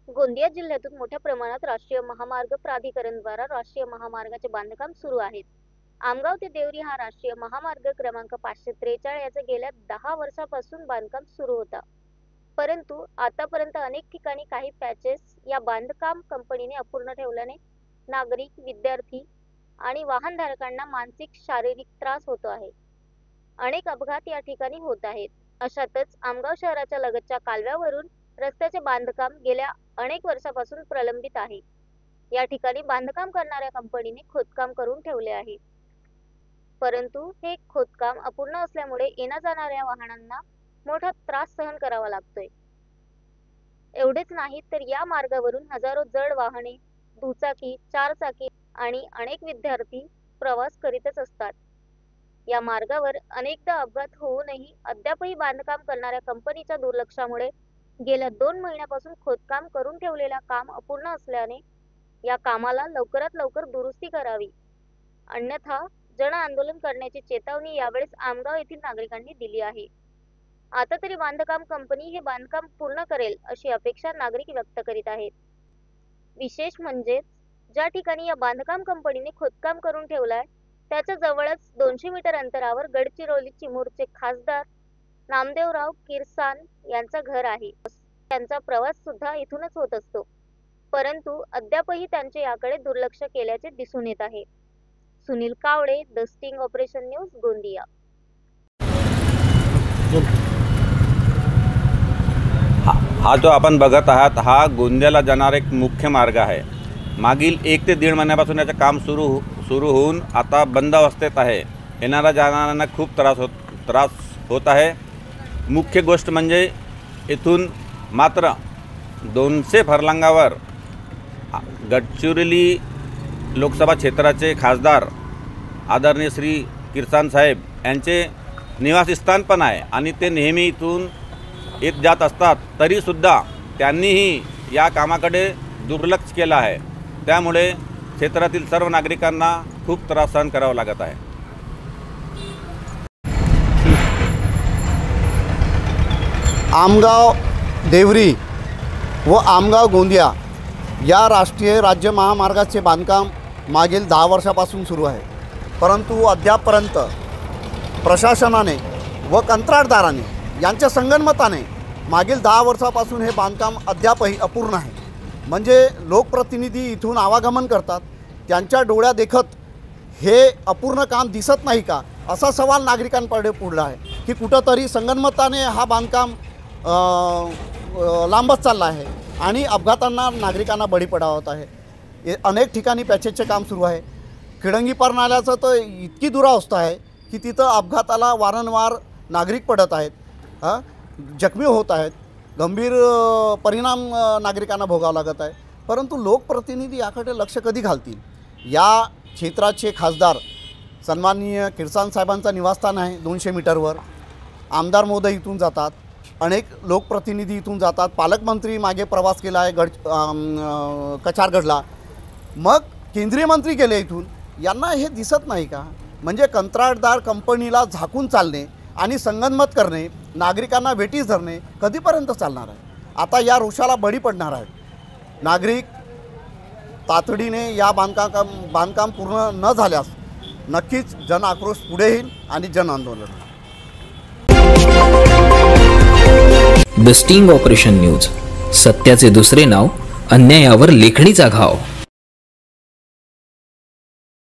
गोंदिया जिल्ह्यातून मोठ्या प्रमाणात राष्ट्रीय महामार्ग प्राधिकरण द्वारा राष्ट्रीय महामार्गाचे बांधकाम सुरू आहे। आमगाव ते देवरी हा राष्ट्रीय महामार्ग क्रमांक 543 याचे गेल्या 10 वर्षांपासून बांधकाम सुरू होता। परंतु आतापर्यंत अनेक ठिकाणी काही पॅचेस या बांधकाम कंपनीने अपूर्ण ठेवल्याने नागरिक, विद्यार्थी आणि वाहनधारकांना मानसिक शारीरिक त्रास होतो आहे। अनेक अपघात या ठिकाणी होत आहेत। अशातच आमगाव शहराच्या लगतच्या कालव्यावरून रस्त्याचे बांधकाम गेल्या अनेक वर्षांपासून प्रलंबित आहे। या ठिकाणी बांधकाम करणाऱ्या कंपनीने खोदकाम करून ठेवले आहे, परंतु हे खोदकाम अपूर्ण असल्यामुळे येण्या जाणाऱ्या वाहनांना मोठा त्रास सहन करावा लागतोय। एवढेच नाही तर या मार्गावरून हजारो जड वाहने, दुचाकी, चारचाकी आणि अनेक विद्यार्थी प्रवास करीतच असतात। या मार्गावर अनेकदा अपघात होऊनही अद्यापही बांधकाम करणाऱ्या कंपनीच्या दुर्लक्षामुळे गेल्या 2 महिन्यापासून खोदकाम करून ठेवलेला काम अपूर्ण असल्याने या कामाला लवकरात लवकर दुरुस्ती करावी, अन्यथा जन आंदोलन करण्याची चेतावणी यावेळेस आमगाव येथील नागरिकांनी दिली आहे। आता तरी बांधकाम कंपनी हे बांधकाम पूर्ण करेल अशी अपेक्षा नागरिक व्यक्त करीत आहेत। विशेष म्हणजे ज्या ठिकाणी या बांधकाम कंपनीने खोदकाम करून ठेवलाय त्याच्या जवळच 200 मीटर अंतरावर गडचिरोली चिमूरचे खासदार नामदेवराव किरसान यांचं घर आहे। त्यांचा प्रवास सुद्धा इथूनच होत असतो, परंतु अद्यापही त्यांचे याकडे दुर्लक्ष केल्याचे दिसून येत आहे। Sunil Kawade, the sting operation news, Gondia. हा जो आपण बघत आहात हा गोंदियाला जाणारा एक मुख्य मार्ग आहे। मागील 1 ते 1.5 महिन्यापासून याचे काम सुरू होऊन आता बंद अवस्थेत आहे। येणाऱ्या जाणाऱ्यांना खूप त्रास होत आहे। मुख्य गोष्ट म्हणजे इथून मात्र 200 फरलांगावर गडचिरोली लोकसभा क्षेत्राचे खासदार आदरणीय श्री किरसान साहेब यांचे निवासस्थान पण आहे आणि ते नेहमी इथून येत जात असतात, तरीसुद्धा त्यांनीही या कामाकडे दुर्लक्ष केलं आहे। त्यामुळे क्षेत्रातील सर्व नागरिकांना खूप त्रास सहन करावा लागत आहे। आमगाव देवरी व आमगाव गोंदिया या राष्ट्रीय राज्य महामार्गाचे बांधकाम मागील 10 वर्षापासून सुरू आहे, परंतु अद्यापपर्यंत प्रशासनाने व कंत्राटदाराने यांच्या संगनमताने मागील 10 वर्षापासून हे बांधकाम अद्यापही अपूर्ण आहे। म्हणजे लोकप्रतिनिधी इथून आवागमन करतात, त्यांच्या डोळ्या देखत हे अपूर्ण काम दिसत नाही का असा सवाल नागरिकांपुढे पुढला आहे की कुठंतरी संगनमताने हा बांधकाम लांबच चालला आहे आणि अपघातांना नागरिकांना बळी पडावत आहे। अनेक ठिकाणी पॅचेसचे काम सुरू आहे। खिडंगीपार नाल्याचं तर इतकी दुरावस्था आहे की तिथं अपघाताला वारंवार नागरिक पडत आहेत, जखमी होत आहेत, गंभीर परिणाम नागरिकांना भोगावा लागत आहे। परंतु लोकप्रतिनिधी याकडे लक्ष कधी घालतील? या क्षेत्राचे खासदार सन्माननीय किरसान साहेबांचं निवासस्थान आहे 200 मीटरवर। आमदार महोदय इथून जातात, अनेक लोकप्रतिनिधी इथून जातात, पालकमंत्री मागे प्रवास केला आहे कचारगडला, मग केंद्रीय मंत्री गेले इथून। यांना हे दिसत नाही का? म्हणजे कंत्राटदार कंपनीला झाकून चालणे आणि संगनमत करणे, नागरिकांना वेठीस धरणे कधीपर्यंत चालणार आहे? आता या रोषाला बळी पडणार आहेत नागरिक। तातडीने या बांधकाम पूर्ण न झाल्यास नक्कीच जन आक्रोश पुढे येईल आणि जन आंदोलन। द स्टिंग ऑपरेशन न्यूज, सत्याचे दुसरे नाव, अन्यायावर लेखणीचा घाव।